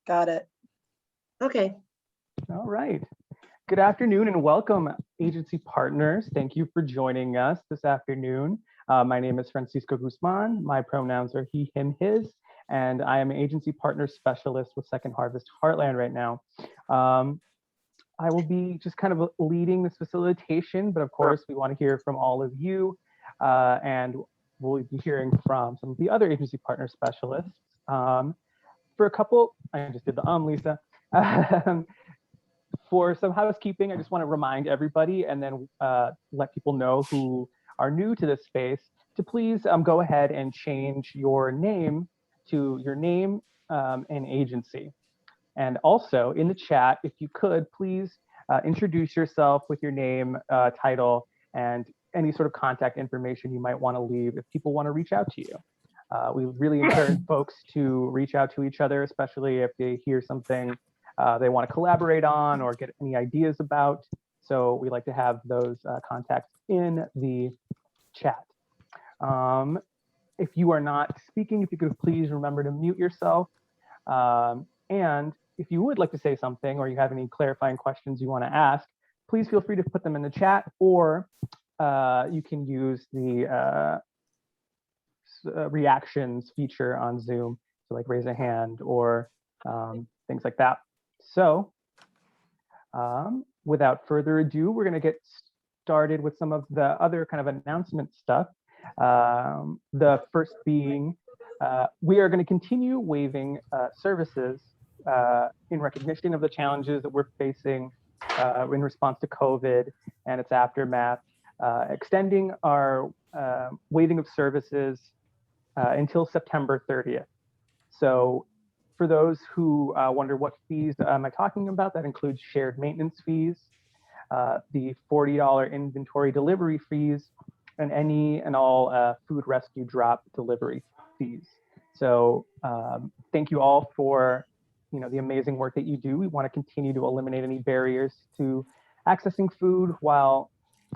Got it. Okay. All right. Good afternoon and welcome, agency partners. Thank you for joining us this afternoon. My name is Francisco Guzman. My pronouns are he, him, his, and I am an agency partner specialist with Second Harvest Heartland right now. I will be just kind of leading this facilitation, but of course we want to hear from all of you, and we'll be hearing from some of the other agency partner specialists. For a couple, I just did the Lisa. For some housekeeping, I just want to remind everybody and then let people know who are new to this space to please go ahead and change your name to your name and agency. And also in the chat, if you could, please introduce yourself with your name, title, and any sort of contact information you might want to leave if people want to reach out to you. We really encourage folks to reach out to each other, especially if they hear something they want to collaborate on or get any ideas about. So we like to have those contacts in the chat. If you are not speaking, if you could please remember to mute yourself. And if you would like to say something or you have any clarifying questions you want to ask, please feel free to put them in the chat, or you can use the reactions feature on Zoom to like raise a hand or things like that. So without further ado, we're going to get started with some of the other kind of announcement stuff. The first being, we are going to continue waiving services in recognition of the challenges that we're facing in response to COVID and its aftermath, extending our waiving of services until September 30th. So for those who wonder what fees am I talking about, that includes shared maintenance fees, the $40 inventory delivery fees, and any and all food rescue drop delivery fees. So thank you all for the amazing work that you do. We want to continue to eliminate any barriers to accessing food while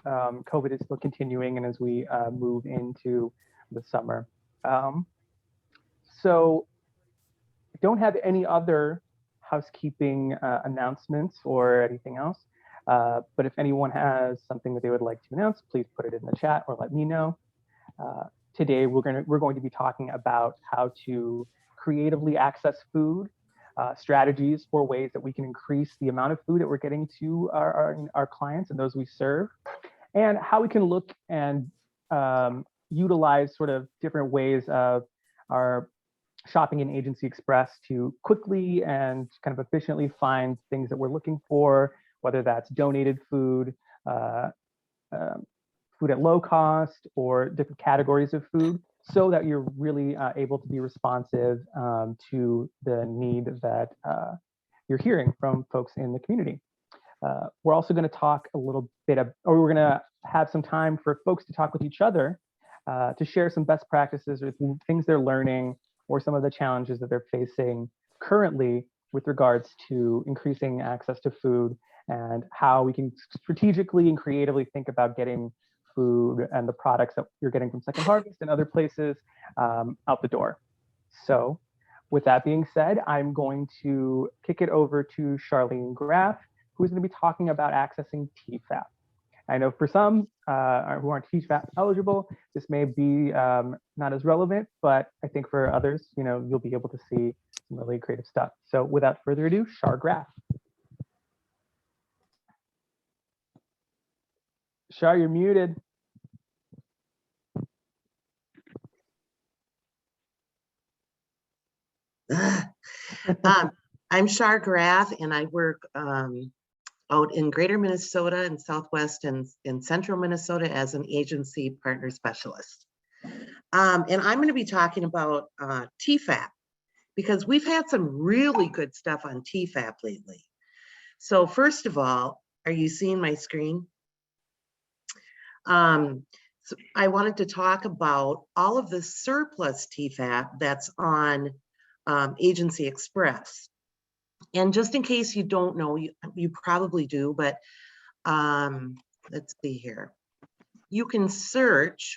COVID is still continuing and as we move into the summer. So I don't have any other housekeeping announcements or anything else. But if anyone has something that they would like to announce, please put it in the chat or let me know. Today, we're going to be talking about how to creatively access food, strategies for ways that we can increase the amount of food that we're getting to our clients and those we serve, and how we can look and utilize sort of different ways of our shopping in Agency Express to quickly and kind of efficiently find things that we're looking for, whether that's donated food, food at low cost, or different categories of food, so that you're really able to be responsive to the need that you're hearing from folks in the community. We're also going to talk a little bit or we're going to have some time for folks to talk with each other to share some best practices or things they're learning or some of the challenges that they're facing currently with regards to increasing access to food and how we can strategically and creatively think about getting food and the products that you're getting from Second Harvest and other places out the door. So with that being said, I'm going to kick it over to Charlene Graff, who's going to be talking about accessing TFAP. I know for some who aren't TFAP eligible, this may be not as relevant, but I think for others, you'll be able to see some really creative stuff. So without further ado, Char Graff. Char, you're muted. I'm Char Graff, and I work out in Greater Minnesota and Southwest and in Central Minnesota as an agency partner specialist. And I'm going to be talking about TFAP, because we've had some really good stuff on TFAP lately. So first of all, are you seeing my screen? So I wanted to talk about all of the surplus TFAP that's on Agency Express. And just in case you don't know, you probably do, but let's see here. You can search,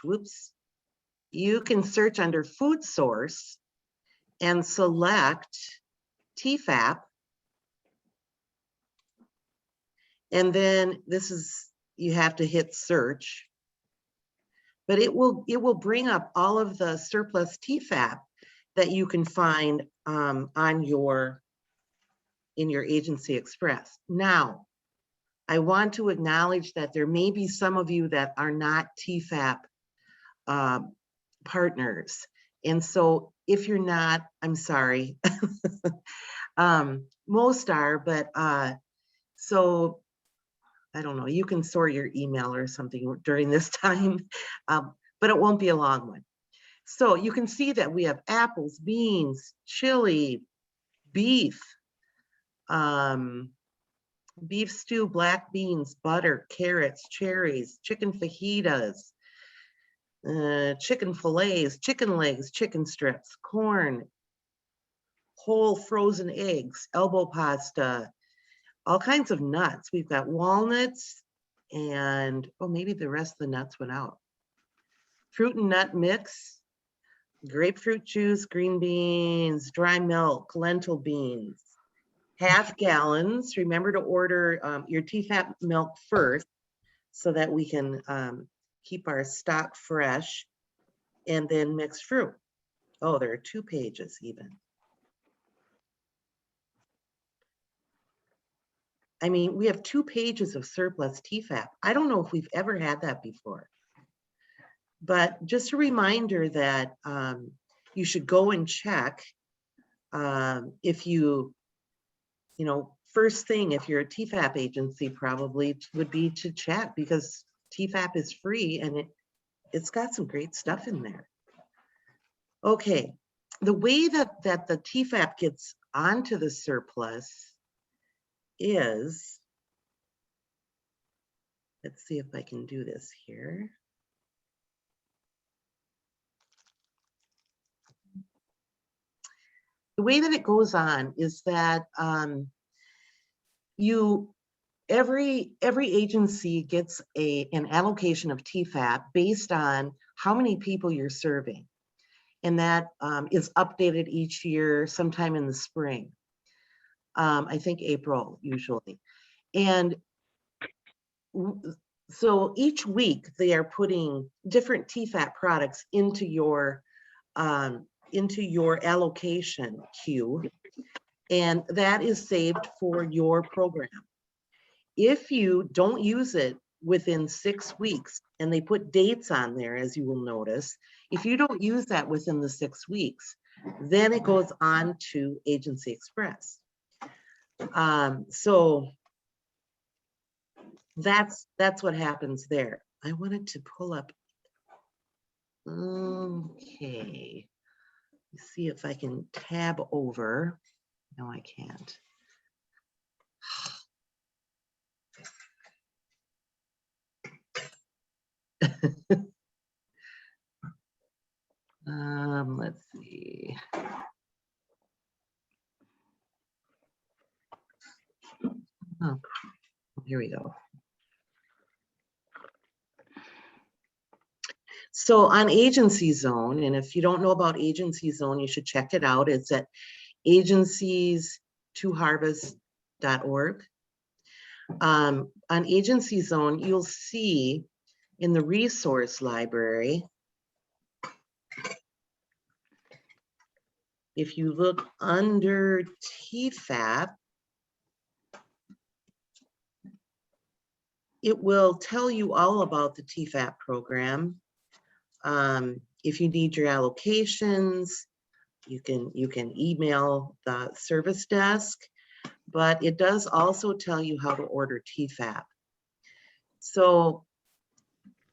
you can search under food source and select TFAP. And then this is, you have to hit search, but it will bring up all of the surplus TFAP that you can find on in your Agency Express. Now, I want to acknowledge that there may be some of you that are not TFAP partners. And so if you're not, I'm sorry. Most are, but so I don't know, you can sort your email or something during this time, but it won't be a long one. So you can see that we have apples, beans, chili, beef, beef stew, black beans, butter, carrots, cherries, chicken fajitas, chicken fillets, chicken legs, chicken strips, corn, whole frozen eggs, elbow pasta, all kinds of nuts. We've got walnuts and, oh, maybe the rest of the nuts went out. Fruit and nut mix, grapefruit juice, green beans, dry milk, lentil beans, half gallons. Remember to order your TFAP milk first so that we can keep our stock fresh, and then mixed fruit. Oh, there are 2 pages even. I mean, we have 2 pages of surplus TFAP. I don't know if we've ever had that before. But just a reminder that you should go and check if you know, first thing, if you're a TFAP agency, probably would be to check, because TFAP is free and it's got some great stuff in there. Okay, the way that the TFAP gets onto the surplus is, let's see if I can do this here. The way that it goes on is that every agency gets an allocation of TFAP based on how many people you're serving. And that is updated each year, sometime in the spring. I think April usually. And so each week they are putting different TFAP products into your allocation queue, and that is saved for your program. If you don't use it within 6 weeks, and they put dates on there, as you will notice, if you don't use that within the 6 weeks, then it goes on to Agency Express. So that's what happens there. I wanted to pull up. Okay, let's see if I can tab over. No, I can't. Let's see. Oh, here we go. So on Agency Zone, and if you don't know about Agency Zone, you should check it out. It's at agencies2harvest.org. On Agency Zone, you'll see in the resource library, if you look under TFAP, it will tell you all about the TFAP program. If you need your allocations, you can email the service desk, but it does also tell you how to order TFAP. So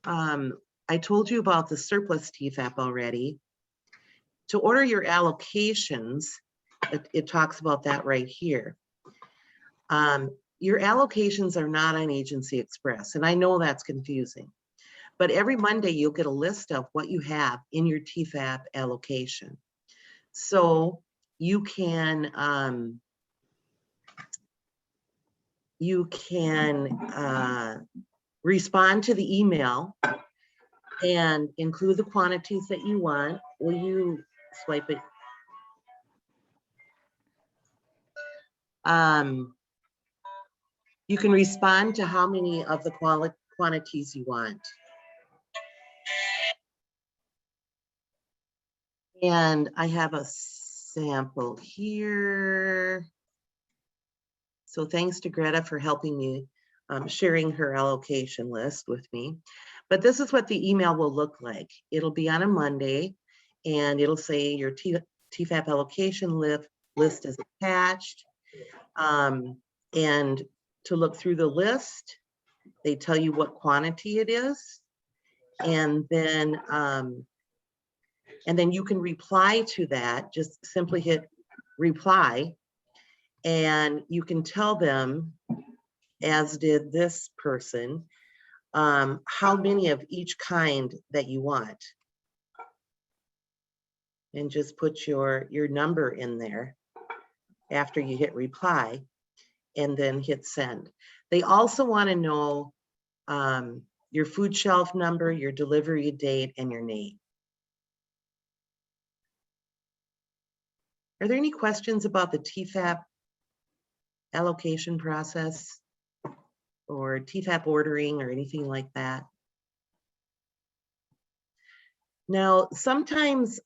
I told you about the surplus TFAP already. To order your allocations, it talks about that right here. Your allocations are not on Agency Express, and I know that's confusing, but every Monday you'll get a list of what you have in your TFAP allocation. So you can respond to the email and include the quantities that you want. Will you swipe it? You can respond to how many of the quantities you want. And I have a sample here. So thanks to Greta for helping me, sharing her allocation list with me. But this is what the email will look like. It'll be on a Monday, and it'll say your TFAP allocation list is attached. And to look through the list, they tell you what quantity it is. And then you can reply to that. Just simply hit reply, and you can tell them, as did this person, how many of each kind that you want. And just put your number in there after you hit reply, and then hit send. They also want to know your food shelf number, your delivery date, and your name. Are there any questions about the TFAP allocation process or TFAP ordering or anything like that? Now, sometimes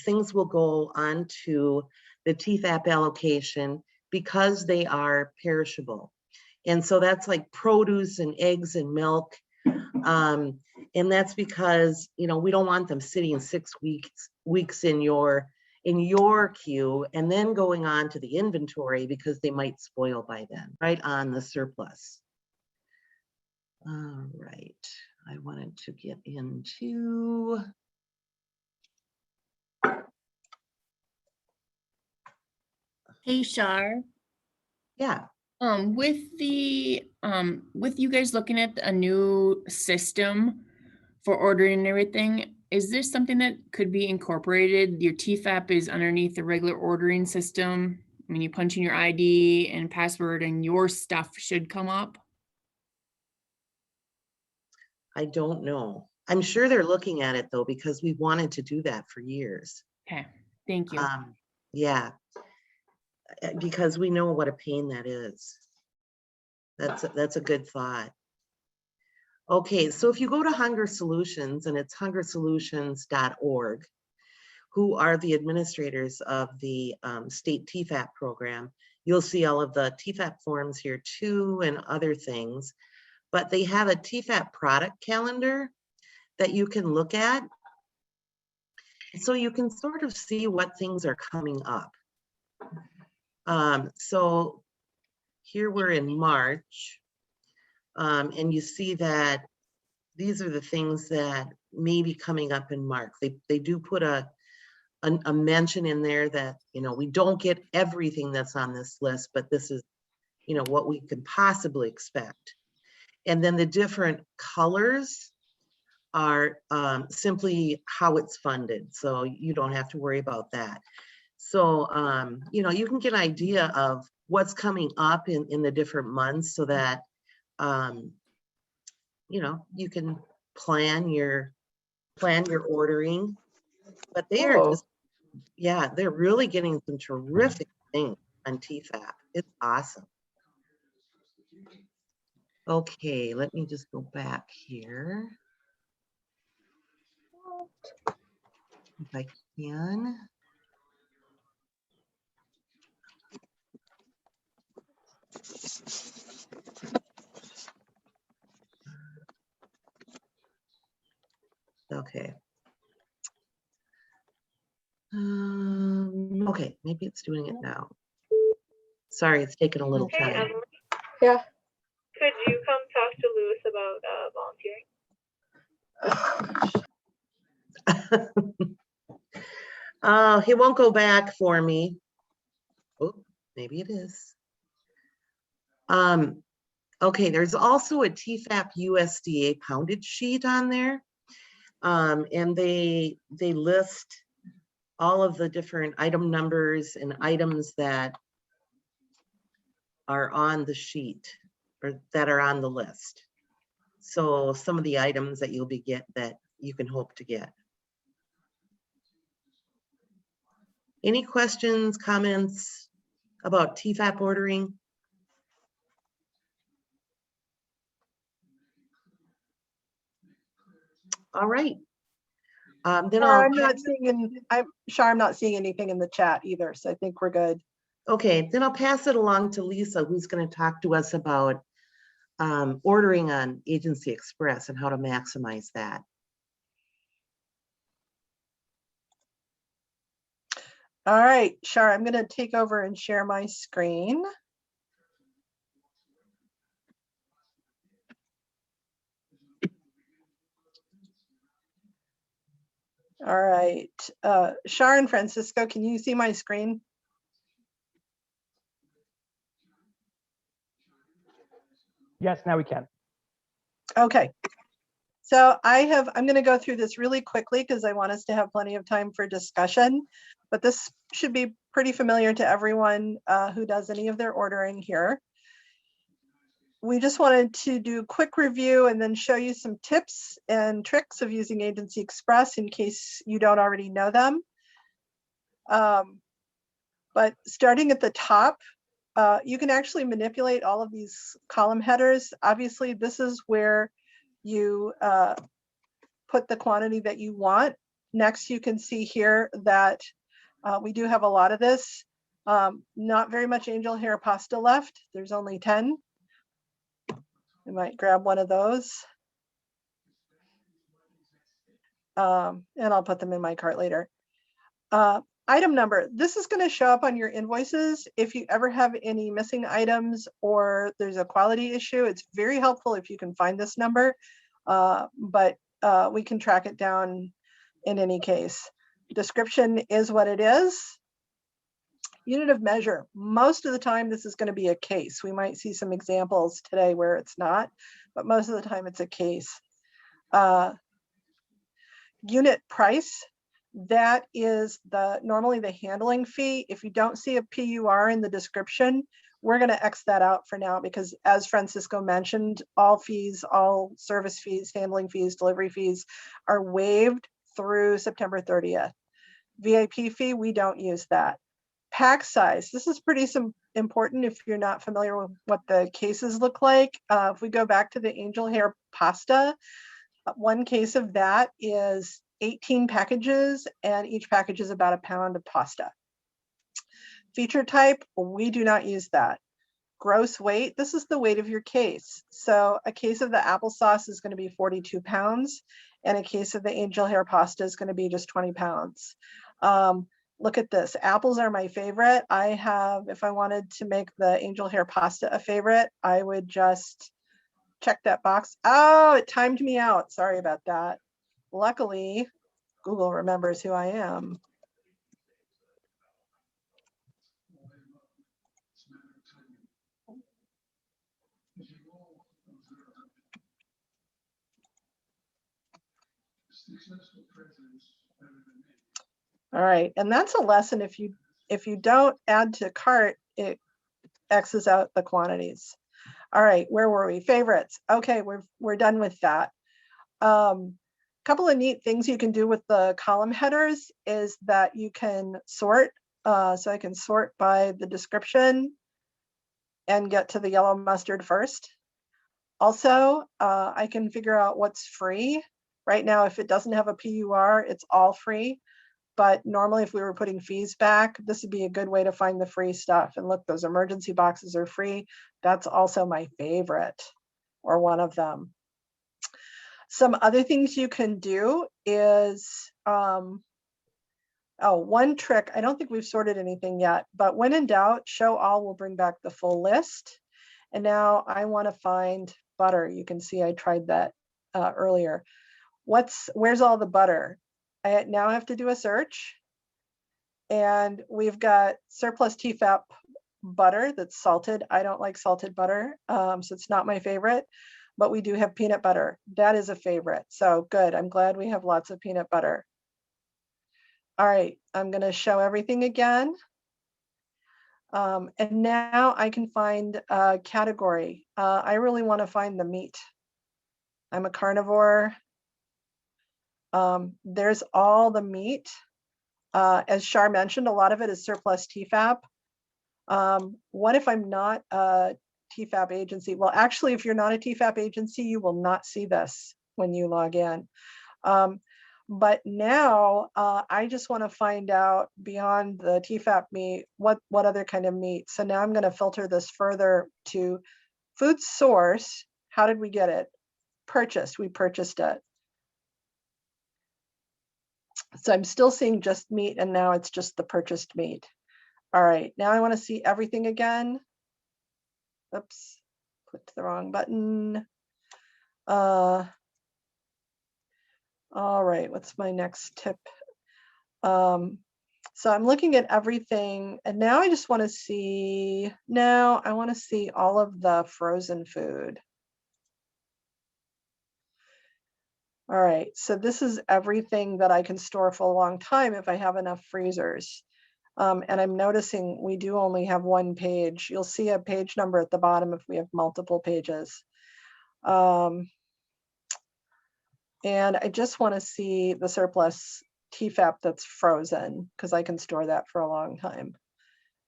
things will go on to the TFAP allocation because they are perishable. And so that's like produce and eggs and milk. And that's because, you know, we don't want them sitting 6 weeks in your queue and then going on to the inventory because they might spoil by then, right on the surplus. All right, I wanted to get into. Hey, Shar. Yeah. With you guys looking at a new system for ordering and everything, is this something that could be incorporated? Your TFAP is underneath the regular ordering system. I mean, you punch in your ID and password and your stuff should come up. I don't know. I'm sure they're looking at it though, because we wanted to do that for years. Okay, thank you. Yeah, because we know what a pain that is. That's a good thought. Okay, so if you go to Hunger Solutions, and it's hungersolutions.org, who are the administrators of the state TFAP program, you'll see all of the TFAP forms here too and other things. But they have a TFAP product calendar that you can look at. So you can sort of see what things are coming up. So here we're in March, and you see that these are the things that may be coming up in March. They do put a mention in there that, you know, we don't get everything that's on this list, but this is, you know, what we could possibly expect. And then the different colors are simply how it's funded. So you don't have to worry about that. So, you know, you can get an idea of what's coming up in the different months so that, you know, you can plan your ordering. But they are just, yeah, they're really getting some terrific things on TFAP. It's awesome. Okay, let me just go back here. If I can. Okay. Okay, maybe it's doing it now. Sorry, it's taking a little time. Emily, Yeah. could you come talk to Lewis about volunteering? He won't go back for me. Oh, maybe it is. Okay, there's also a TFAP USDA poundage sheet on there. And they list all of the different item numbers and items that are on the sheet or that are on the list. So some of the items that you'll that you can hope to get. Any questions, comments about TFAP ordering? All right. Then Shar, I'll, I'm not seeing I'm not seeing anything in the chat either, so I think we're good. okay, then I'll pass it along to Lisa, who's going to talk to us about ordering on Agency Express and how to maximize that. All right, Shar, I'm going to take over and share my screen. All right, Shar and Francisco, can you see my screen? Yes, now we can. Okay. So I'm going to go through this really quickly because I want us to have plenty of time for discussion, but this should be pretty familiar to everyone who does any of their ordering here. We just wanted to do a quick review and then show you some tips and tricks of using Agency Express in case you don't already know them. But starting at the top, you can actually manipulate all of these column headers. Obviously, this is where you put the quantity that you want. Next, you can see here that we do have a lot of this. Not very much angel hair pasta left. There's only 10. I might grab one of those. And I'll put them in my cart later. Item number, this is going to show up on your invoices. If you ever have any missing items or there's a quality issue, it's very helpful if you can find this number, but we can track it down in any case. Description is what it is. Unit of measure, most of the time this is going to be a case. We might see some examples today where it's not, but most of the time it's a case. Unit price, that is normally the handling fee. If you don't see a PUR in the description, we're going to X that out for now because, as Francisco mentioned, all fees, all service fees, handling fees, delivery fees are waived through September 30th. VIP fee, we don't use that. Pack size, this is pretty important if you're not familiar with what the cases look like. If we go back to the angel hair pasta, one case of that is 18 packages, and each package is about a pound of pasta. Feature type, we do not use that. Gross weight, this is the weight of your case. So a case of the applesauce is going to be 42 pounds, and a case of the angel hair pasta is going to be just 20 pounds. Look at this, apples are my favorite. If I wanted to make the angel hair pasta a favorite, I would just check that box. Oh, it timed me out. Sorry about that. Luckily, Google remembers who I am. All right, and that's a lesson. If you don't add to cart, it X's out the quantities. All right, where were we? Favorites. Okay, we're done with that. Couple of neat things you can do with the column headers is that you can sort. So I can sort by the description and get to the yellow mustard first. Also, I can figure out what's free. Right now, if it doesn't have a PUR, it's all free. But normally if we were putting fees back, this would be a good way to find the free stuff. And look, those emergency boxes are free. That's also my favorite, or one of them. Some other things you can do is, one trick, I don't think we've sorted anything yet, but when in doubt, show all will bring back the full list. And now I want to find butter. You can see I tried that earlier. Where's all the butter? I now have to do a search, and we've got surplus TFAP butter that's salted. I don't like salted butter, so it's not my favorite, but we do have peanut butter. That is a favorite, so good. I'm glad we have lots of peanut butter. All right, I'm gonna show everything again. And now I can find a category. I really wanna find the meat. I'm a carnivore. There's all the meat. As Shar mentioned, a lot of it is surplus TFAP. What if I'm not a TFAP agency? Well, actually, if you're not a TFAP agency, you will not see this when you log in. But now I just want to find out beyond the TFAP meat, what other kind of meat. So now I'm going to filter this further to food source. How did we get it? Purchased, we purchased it. So I'm still seeing just meat, and now it's just the purchased meat. All right, now I want to see everything again. Oops, clicked the wrong button. All right, what's my next tip? So I'm looking at everything, and now I just want to see, now I want to see all of the frozen food. All right, so this is everything that I can store for a long time if I have enough freezers. And I'm noticing we do only have one page. You'll see a page number at the bottom if we have multiple pages. And I just want to see the surplus TFAP that's frozen, because I can store that for a long time.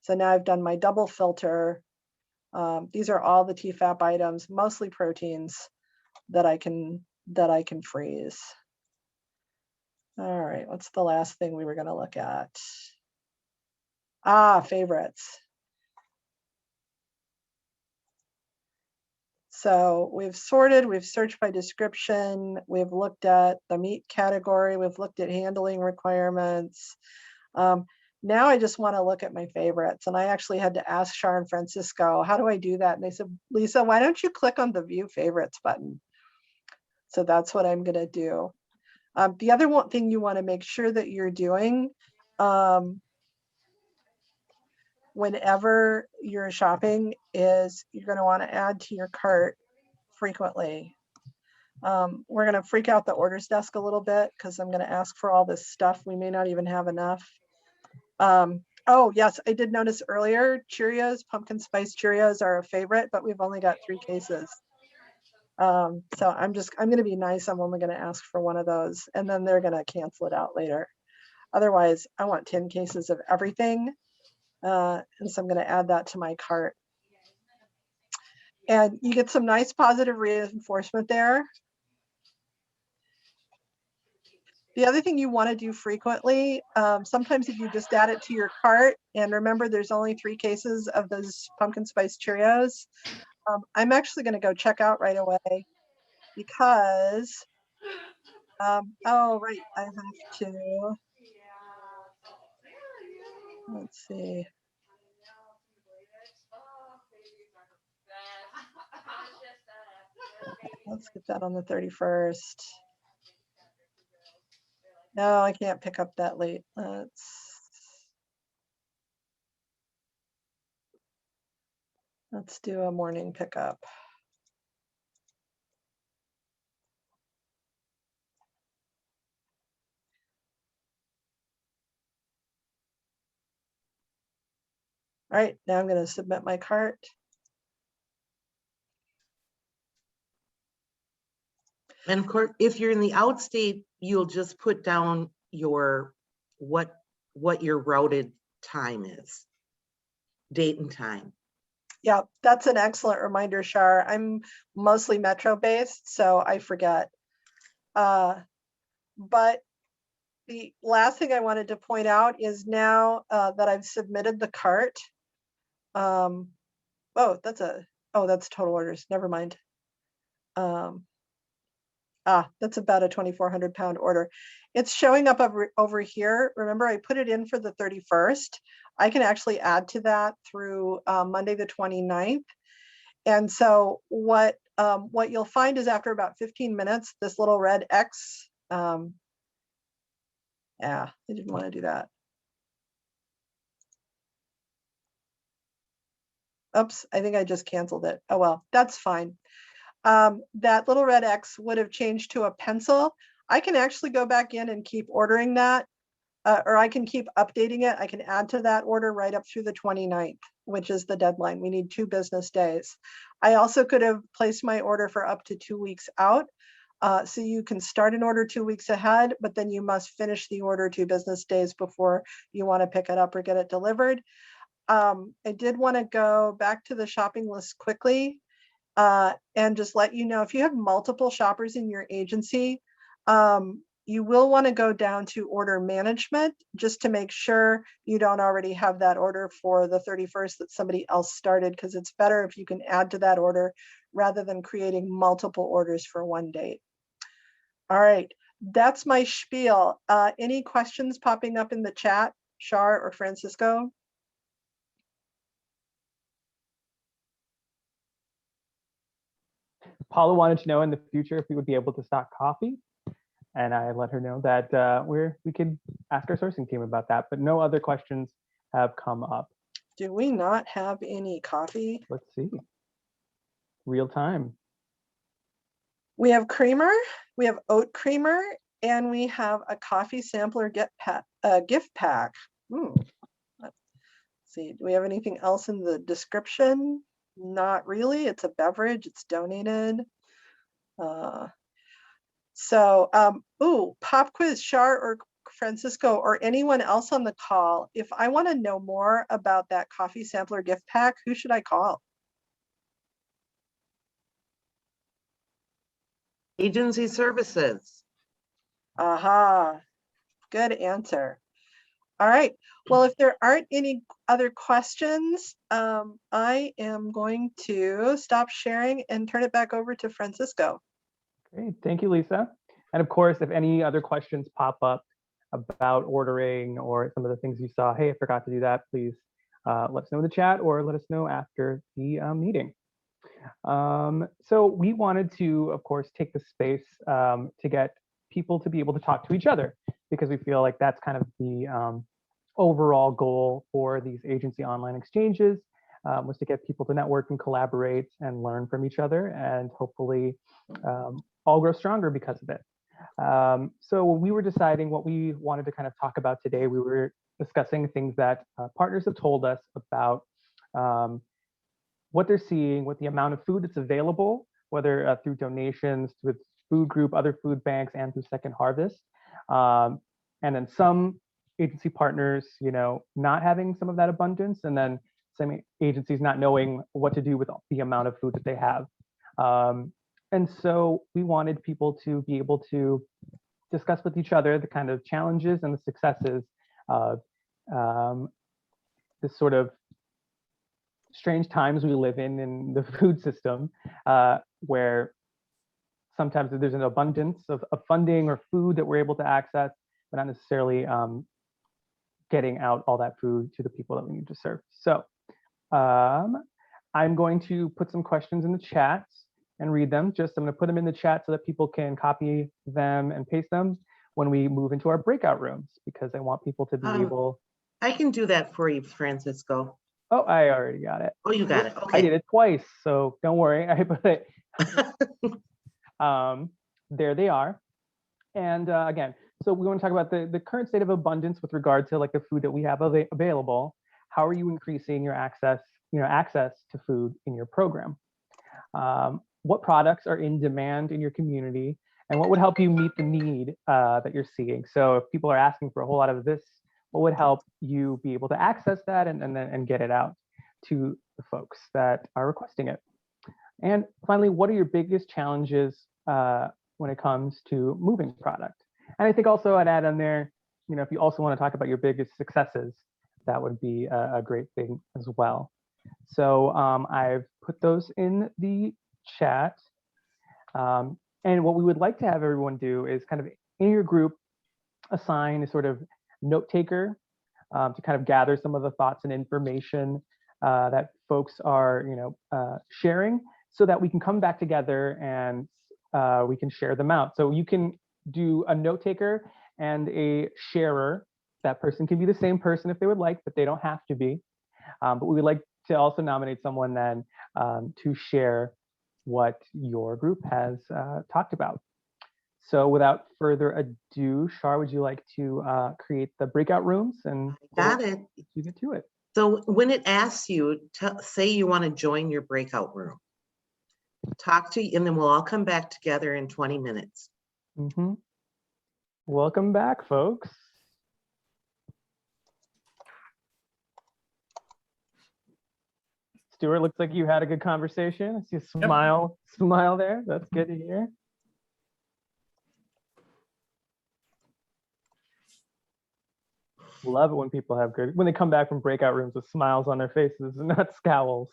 So now I've done my double filter. These are all the TFAP items, mostly proteins that I can freeze. All right, what's the last thing we were going to look at? Favorites. So we've sorted, we've searched by description, we've looked at the meat category, we've looked at handling requirements. Now I just want to look at my favorites. And I actually had to ask Shar and Francisco, how do I do that? And they said, Lisa, why don't you click on the view favorites button? So that's what I'm going to do. The other one thing you want to make sure that you're doing whenever you're shopping is you're going to want to add to your cart frequently. We're going to freak out the orders desk a little bit because I'm going to ask for all this stuff. We may not even have enough. Oh yes, I did notice earlier, Cheerios, pumpkin spice Cheerios are a favorite, but we've only got 3 cases. So I'm going to be nice. I'm only going to ask for one of those, and then they're going to cancel it out later. Otherwise, I want 10 cases of everything. And so I'm going to add that to my cart. And you get some nice positive reinforcement there. The other thing you want to do frequently, sometimes if you just add it to your cart, and remember there's only 3 cases of those pumpkin spice Cheerios, I'm actually going to go check out right away because, oh, right, I have to, let's see. Okay, let's get that on the 31st. No, I can't pick up that late. Let's do a morning pickup. All right, now I'm going to submit my cart. And of course, if you're in the outstate, you'll just put down your what your routed time is, date and time. Yeah, that's an excellent reminder, Shar. I'm mostly metro based, so I forget. But the last thing I wanted to point out is now that I've submitted the cart. Oh, that's total orders. Never mind. That's about a 2,400 pound order. It's showing up over here. Remember, I put it in for the 31st. I can actually add to that through Monday the 29th. And so what you'll find is after about 15 minutes, this little red X, I didn't want to do that. Oops, I think I just canceled it. Oh, well, that's fine. That little red X would have changed to a pencil. I can actually go back in and keep ordering that, or I can keep updating it. I can add to that order right up through the 29th, which is the deadline. We need 2 business days. I also could have placed my order for up to 2 weeks out. So you can start an order 2 weeks ahead, but then you must finish the order 2 business days before you want to pick it up or get it delivered. I did want to go back to the shopping list quickly and just let you know, if you have multiple shoppers in your agency, you will want to go down to order management just to make sure you don't already have that order for the 31st that somebody else started, because it's better if you can add to that order rather than creating multiple orders for one date. All right, that's my spiel. Any questions popping up in the chat, Shar or Francisco? Paula wanted to know in the future if we would be able to stock coffee. And I let her know that we could ask our sourcing team about that, but no other questions have come up. Do we not have any coffee? Let's see. Real time. We have creamer, we have oat creamer, and we have a coffee sampler gift pack. Let's see, do we have anything else in the description? Not really. It's a beverage, it's donated. Pop quiz, Shar or Francisco or anyone else on the call. If I want to know more about that coffee sampler gift pack, who should I call? Agency services. Aha, good answer. All right. Well, if there aren't any other questions, I am going to stop sharing and turn it back over to Francisco. Great, thank you, Lisa. And of course, if any other questions pop up about ordering or some of the things you saw, hey, I forgot to do that, please let us know in the chat or let us know after the meeting. So we wanted to, of course, take the space to get people to be able to talk to each other, because we feel like that's kind of the overall goal for these agency online exchanges, was to get people to network and collaborate and learn from each other, and hopefully all grow stronger because of it. So when we were deciding what we wanted to kind of talk about today, we were discussing things that partners have told us about what they're seeing, what the amount of food that's available, whether through donations with food group, other food banks, and through Second Harvest. And then some agency partners, not having some of that abundance, and then some agencies not knowing what to do with the amount of food that they have. And so we wanted people to be able to discuss with each other the kind of challenges and the successes of this sort of strange times we live in the food system, where sometimes there's an abundance of funding or food that we're able to access, but not necessarily getting out all that food to the people that we need to serve. So I'm going to put some questions in the chat and read them. I'm going to put them in the chat so that people can copy them and paste them when we move into our breakout rooms, because I want people to be able. I can do that for you, Francisco. Oh, I already got it. Oh, you got it. Okay. I did it twice, so don't worry. I put it. There they are. And again, so we want to talk about the current state of abundance with regard to like the food that we have available. How are you increasing your access to food in your program? What products are in demand in your community, and what would help you meet the need that you're seeing? So if people are asking for a whole lot of this, what would help you be able to access that and get it out to the folks that are requesting it? And finally, what are your biggest challenges when it comes to moving product? And I think also I'd add on there, if you also want to talk about your biggest successes, that would be a great thing as well. So I've put those in the chat. And what we would like to have everyone do is kind of in your group, assign a sort of note taker to kind of gather some of the thoughts and information that folks are sharing, so that we can come back together and we can share them out. So you can do a note taker and a sharer. That person can be the same person if they would like, but they don't have to be. But we would like to also nominate someone then to share what your group has talked about. So without further ado, Shar, would you like to create the breakout rooms? And got it. You get to it. So when it asks you to say you want to join your breakout room, talk to you, and then we'll all come back together in 20 minutes. Mm-hmm. Welcome back, folks. Stuart, looks like you had a good conversation. I see a smile there. That's good to hear. Love it when people have when they come back from breakout rooms with smiles on their faces and not scowls.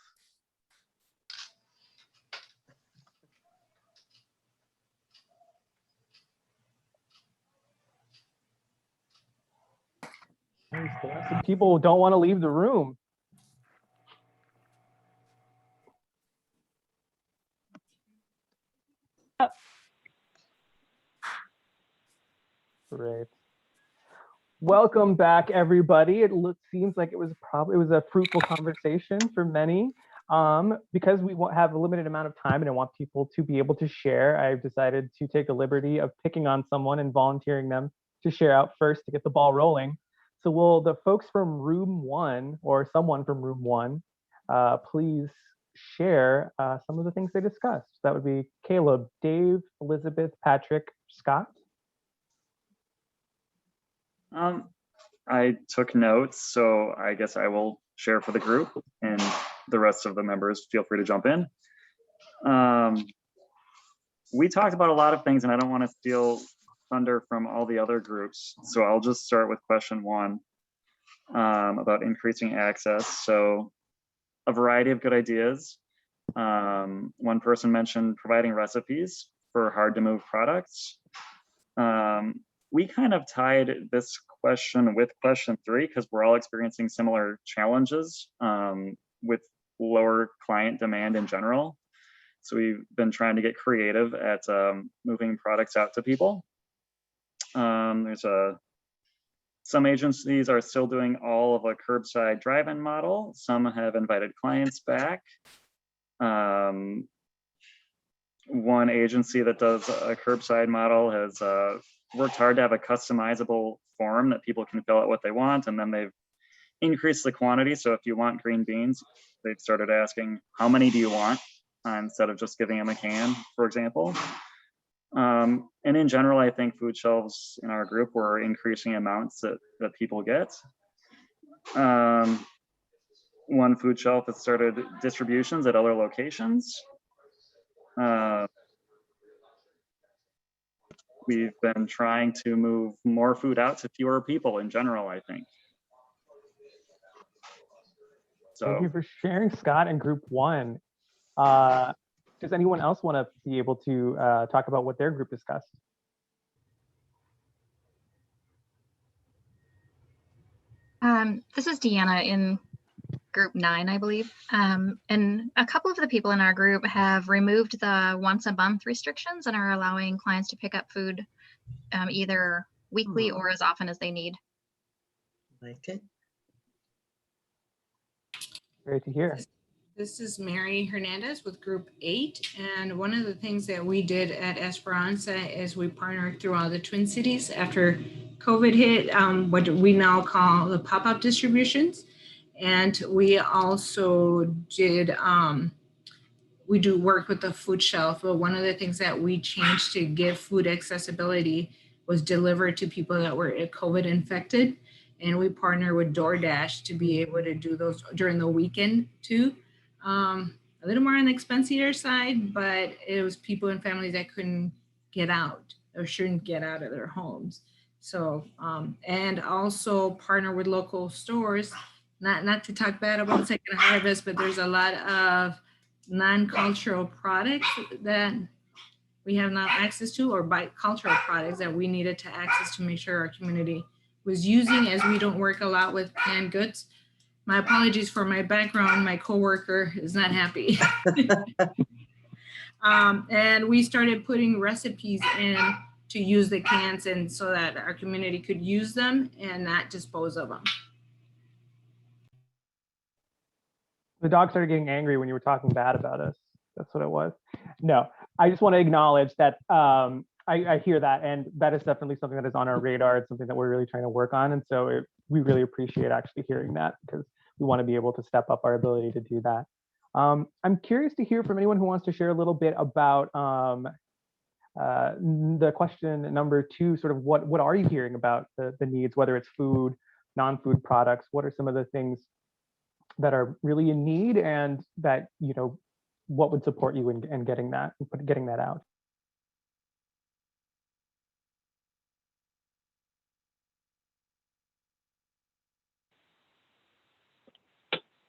Some people don't want to leave the room. Great. Welcome back, everybody. Seems like it was a fruitful conversation for many. Because we have a limited amount of time and I want people to be able to share, I've decided to take the liberty of picking on someone and volunteering them to share out first to get the ball rolling. So will the folks from room 1 or someone from room 1 please share some of the things they discussed? That would be Caleb, Dave, Elizabeth, Patrick, Scott. I took notes, so I guess I will share for the group, and the rest of the members feel free to jump in. We talked about a lot of things, and I don't want to steal thunder from all the other groups, so I'll just start with question 1 about increasing access. So a variety of good ideas. One person mentioned providing recipes for hard to move products. We kind of tied this question with question 3 because we're all experiencing similar challenges with lower client demand in general. So we've been trying to get creative at moving products out to people. Some agencies are still doing all of a curbside drive-in model. Some have invited clients back. One agency that does a curbside model has worked hard to have a customizable form that people can fill out what they want, and then they've increased the quantity. So if you want green beans, they've started asking, how many do you want? Instead of just giving them a can, for example. And in general, I think food shelves in our group were increasing amounts that people get. One food shelf has started distributions at other locations. We've been trying to move more food out to fewer people in general, I think. So, thank you for sharing, Scott, in group 1. Does anyone else want to be able to talk about what their group discussed? This is Deanna in group 9, I believe. And a couple of the people in our group have removed the once a month restrictions and are allowing clients to pick up food either weekly or as often as they need. Like it. Great to hear. This is Mary Hernandez with Group 8, and one of the things that we did at Esperanza is we partnered throughout the Twin Cities after COVID hit, what we now call the pop-up distributions, and we also did we do work with the food shelf. But one of the things that we changed to give food accessibility was delivered to people that were COVID infected, and we partner with DoorDash to be able to do those during the weekend too. A little more on the expensive side, but it was people and families that couldn't get out or shouldn't get out of their homes. So, and also partner with local stores, not to talk bad about Second Harvest, but there's a lot of non-cultural products that we have now access to, or cultural products that we needed to access to make sure our community was using, as we don't work a lot with canned goods. My apologies for my background. My coworker is not happy. And we started putting recipes in to use the cans, and so that our community could use them and not dispose of them. The dog started getting angry when you were talking bad about us. That's what it was. No, I just want to acknowledge that I hear that, and that is definitely something that is on our radar. It's something that we're really trying to work on, and so we really appreciate actually hearing that, because we want to be able to step up our ability to do that. I'm curious to hear from anyone who wants to share a little bit about the question number 2, sort of what are you hearing about the needs, whether it's food, non-food products? What are some of the things that are really in need, and that, you know, what would support you in getting that out.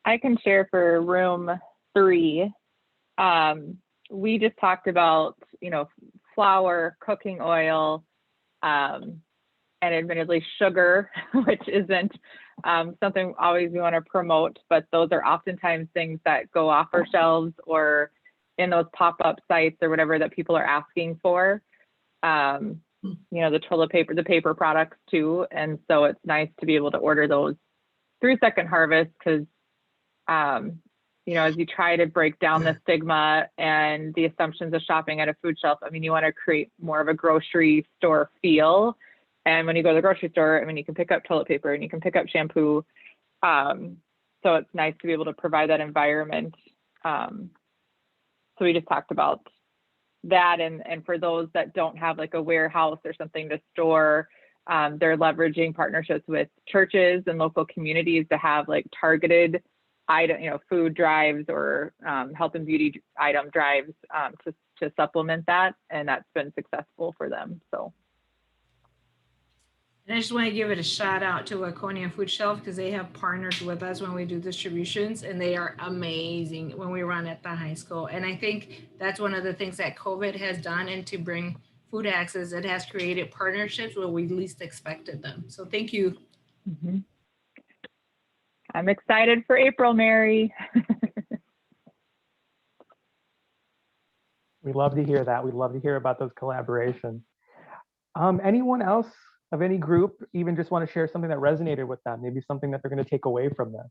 I can share for room 3. We just talked about, you know, flour, cooking oil, and admittedly sugar, which isn't something always we want to promote, but those are oftentimes things that go off our shelves or in those pop-up sites or whatever that people are asking for. You know, the toilet paper, the paper products too. And so it's nice to be able to order those through Second Harvest, because you know, as you try to break down the stigma and the assumptions of shopping at a food shelf, I mean, you want to create more of a grocery store feel. And when you go to the grocery store, I mean, you can pick up toilet paper and you can pick up shampoo. So it's nice to be able to provide that environment. So we just talked about that. And for those that don't have like a warehouse or something to store, they're leveraging partnerships with churches and local communities to have like targeted item, you know, food drives or health and beauty item drives to supplement that. And that's been successful for them. So. And I just want to give it a shout out to Waconia Food Shelf, because they have partnered with us when we do distributions, and they are amazing when we run at the high school. And I think that's one of the things that COVID has done, and to bring food access, it has created partnerships where we least expected them. So thank you. Mm-hmm. I'm excited for April, Mary. We love to hear that. We love to hear about those collaborations. Anyone else of any group even just want to share something that resonated with them, maybe something that they're going to take away from this?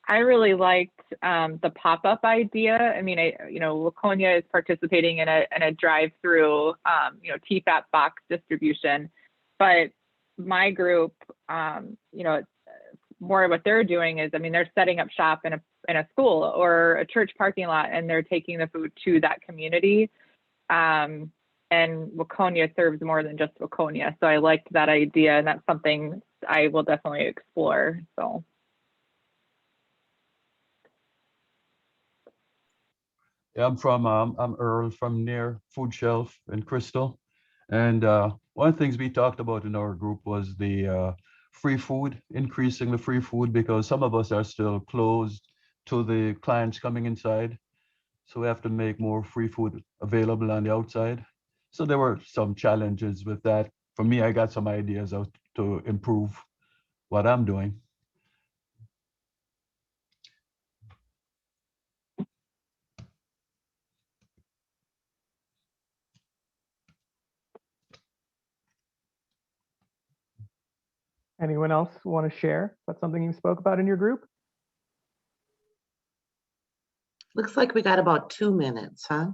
I really liked the pop-up idea. I mean, you know, Waconia is participating in a drive-through, you know, TFAP box distribution, but my group, you know, it's more what they're doing is, I mean, they're setting up shop in a school or a church parking lot, and they're taking the food to that community. And Waconia serves more than just Waconia, so I liked that idea, and that's something I will definitely explore. So. Yeah, I'm Earl from near Food Shelf in Crystal. And one of the things we talked about in our group was the free food, increasing the free food, because some of us are still closed to the clients coming inside. So we have to make more free food available on the outside. So there were some challenges with that. For me, I got some ideas how to improve what I'm doing. Anyone else want to share about something you spoke about in your group? Looks like we got about 2 minutes, huh?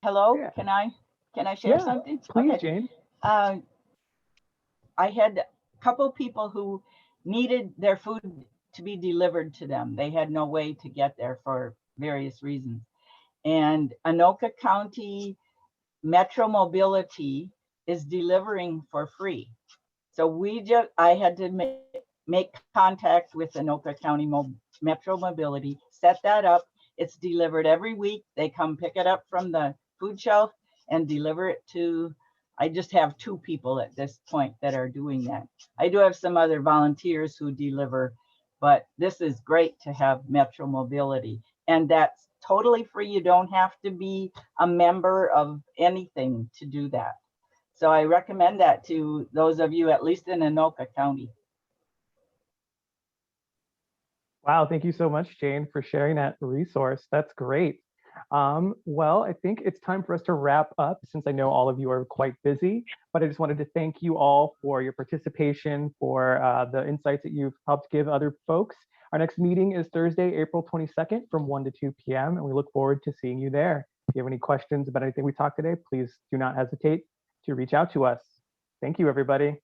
Hello, Yeah. can I share something? Please, Okay. Jane. I had a couple people who needed their food to be delivered to them. They had no way to get there for various reasons. And Anoka County Metro Mobility is delivering for free. So I had to make contact with Anoka County Metro Mobility, set that up. It's delivered every week. They come pick it up from the food shelf and deliver it to, I just have 2 people at this point that are doing that. I do have some other volunteers who deliver, but this is great to have Metro Mobility. And that's totally free. You don't have to be a member of anything to do that. So I recommend that to those of you, at least in Anoka County. Wow, thank you so much, Jane, for sharing that resource. That's great. Well, I think it's time for us to wrap up, since I know all of you are quite busy, but I just wanted to thank you all for your participation, for the insights that you've helped give other folks. Our next meeting is Thursday, April 22nd from 1 to 2 p.m. and we look forward to seeing you there. If you have any questions about anything we talked today, please do not hesitate to reach out to us. Thank you, everybody.